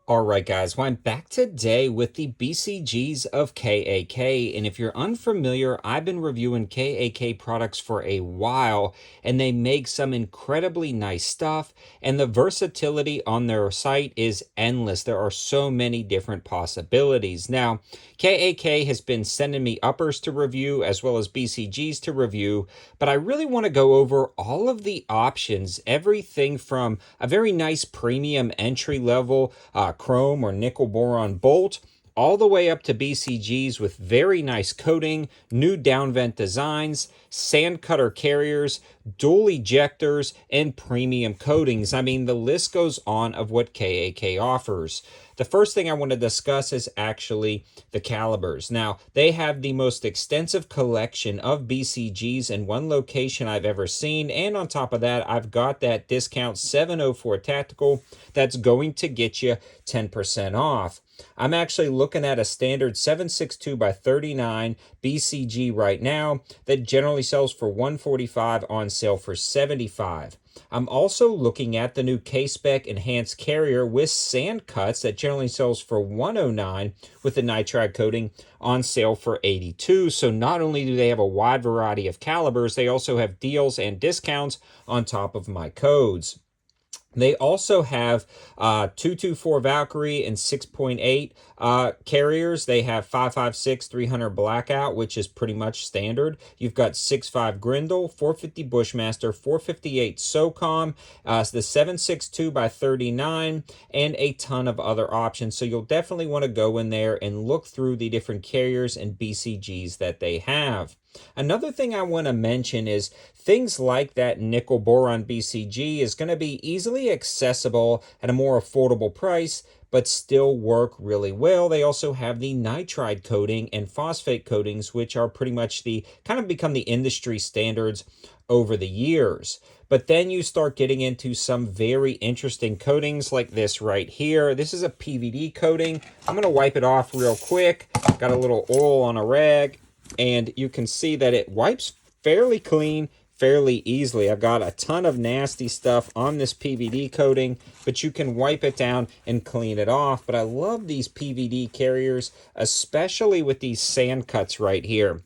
All right, guys. Well, I'm back today with the BCGs of KAK. And if you're unfamiliar, I've been reviewing KAK products for a while, and they make some incredibly nice stuff. And the versatility on their site is endless. There are so many different possibilities. Now, KAK has been sending me uppers to review as well as BCGs to review, but I really want to go over all of the options, everything from a very nice premium entry level chrome or nickel boron bolt, all the way up to BCGs with very nice coating, new downvent designs, sand cutter carriers, dual ejectors, and premium coatings. I mean, the list goes on of what KAK offers. The first thing I want to discuss is actually the calibers. Now, they have the most extensive collection of BCGs in one location I've ever seen, and on top of that, I've got that discount 704 Tactical that's going to get you 10% off. I'm actually looking at a standard 762 by 39 BCG right now that generally sells for $145, on sale for $75. I'm also looking at the new K-Spec Enhanced Carrier with sand cuts that generally sells for $109 with the nitride coating, on sale for $82. So not only do they have a wide variety of calibers, they also have deals and discounts on top of my codes. They also have 224 Valkyrie and 6.8 carriers. They have 556 300 Blackout, which is pretty much standard. You've got 6.5 Grendel, 450 Bushmaster, 458 SOCOM, the 762 by 39, and a ton of other options. So you'll definitely want to go in there and look through the different carriers and BCGs that they have. Another thing I want to mention is things like that nickel boron BCG is going to be easily accessible at a more affordable price, but still work really well. They also have the nitride coating and phosphate coatings, which are pretty much the kind of become the industry standards over the years. But then you start getting into some very interesting coatings like this right here. This is a PVD coating. I'm going to wipe it off real quick. Got a little oil on a rag, and you can see that it wipes fairly clean, fairly easily. I've got a ton of nasty stuff on this PVD coating, but you can wipe it down and clean it off. But I love these PVD carriers, especially with these sand cuts right here.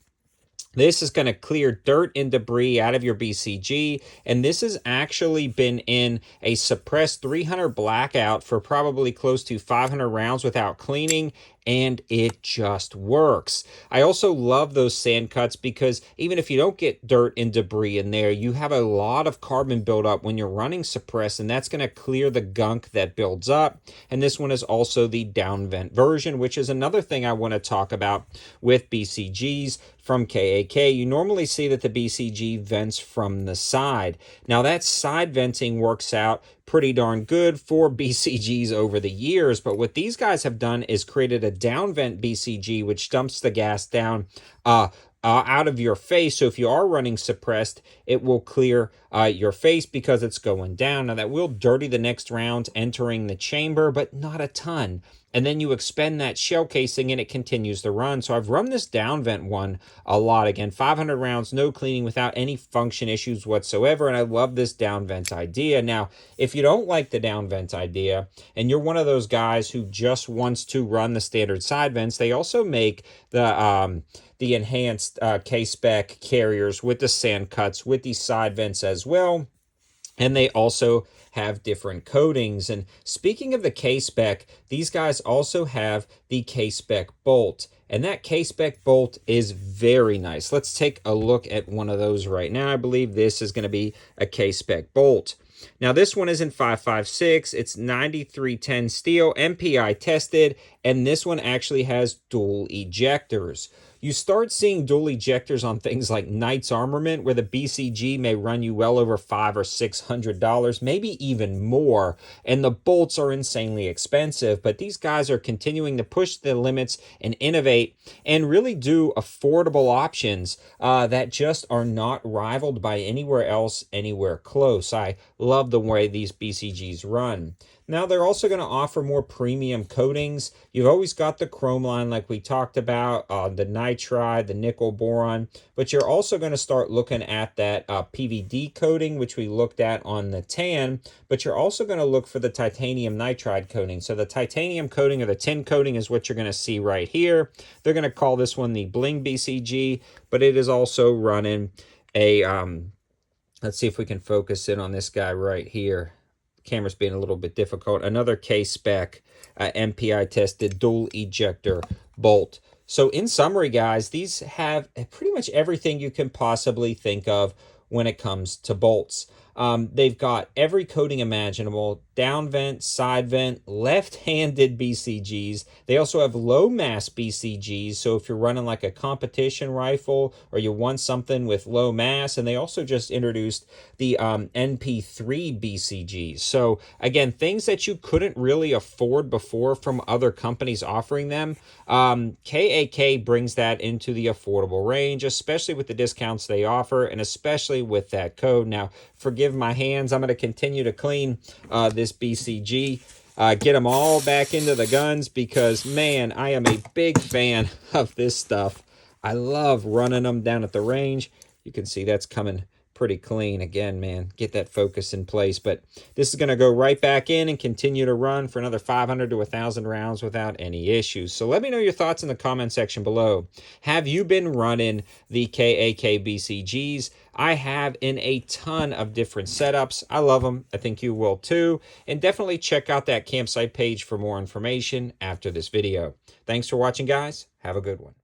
This is going to clear dirt and debris out of your BCG, and this has actually been in a suppressed 300 blackout for probably close to 500 rounds without cleaning, and it just works. I also love those sand cuts because even if you don't get dirt and debris in there, you have a lot of carbon buildup when you're running suppress, and that's going to clear the gunk that builds up. And this one is also the down vent version, which is another thing I want to talk about with BCGs from KAK. You normally see that the BCG vents from the side. Now that side venting works out pretty darn good for BCGs over the years, but what these guys have done is created a down vent BCG which dumps the gas down out of your face. So if you are running suppressed, it will clear your face because it's going down. Now that will dirty the next round entering the chamber, but not a ton. And then you expend that shell casing and it continues to run. So I've run this down vent one a lot. Again, 500 rounds, no cleaning, without any function issues whatsoever. And I love this down vent idea. Now, if you don't like the down vent idea and you're one of those guys who just wants to run the standard side vents, they also make the enhanced K-Spec carriers with the sand cuts with these side vents as well. And they also have different coatings. And speaking of the K-Spec, these guys also have the K-Spec bolt. And that K-Spec bolt is very nice. Let's take a look at one of those right now. I believe this is going to be a K-Spec bolt. Now this one is in 556, it's 9310 steel, MPI tested, and this one actually has dual ejectors. You start seeing dual ejectors on things like Knight's Armament, where the BCG may run you well over $500 or $600, maybe even more, and the bolts are insanely expensive. But these guys are continuing to push the limits and innovate and really do affordable options that just are not rivaled by anywhere else, anywhere close. I love the way these BCGs run. Now, they're also going to offer more premium coatings. You've always got the chrome line like we talked about, the nitride, the nickel boron, but you're also going to start looking at that PVD coating, which we looked at on the tan, but you're also going to look for the titanium nitride coating. So the titanium coating or the tin coating is what you're going to see right here. They're going to call this one the Bling BCG, but it is also running a, let's see if we can focus in on this guy right here. Camera's being a little bit difficult. Another K-spec MPI tested dual ejector bolt. So in summary, guys, these have pretty much everything you can possibly think of when it comes to bolts. They've got every coating imaginable, down vent, side vent, left-handed BCGs. They also have low mass BCGs, so if you're running like a competition rifle or you want something with low mass, and they also just introduced the NP3 BCGs. So again, things that you couldn't really afford before from other companies offering them. KAK brings that into the affordable range, especially with the discounts they offer, and especially with that code. Now, forgive my hands. I'm going to continue to clean this BCG, get them all back into the guns because, man, I am a big fan of this stuff. I love running them down at the range. You can see that's coming pretty clean. Again, man, get that focus in place. But this is going to go right back in and continue to run for another 500 to 1,000 rounds without any issues. So let me know your thoughts in the comment section below. Have you been running the KAK BCGs? I have in a ton of different setups. I love them. I think you will too. And definitely check out that campsite page for more information after this video. Thanks for watching, guys. Have a good one.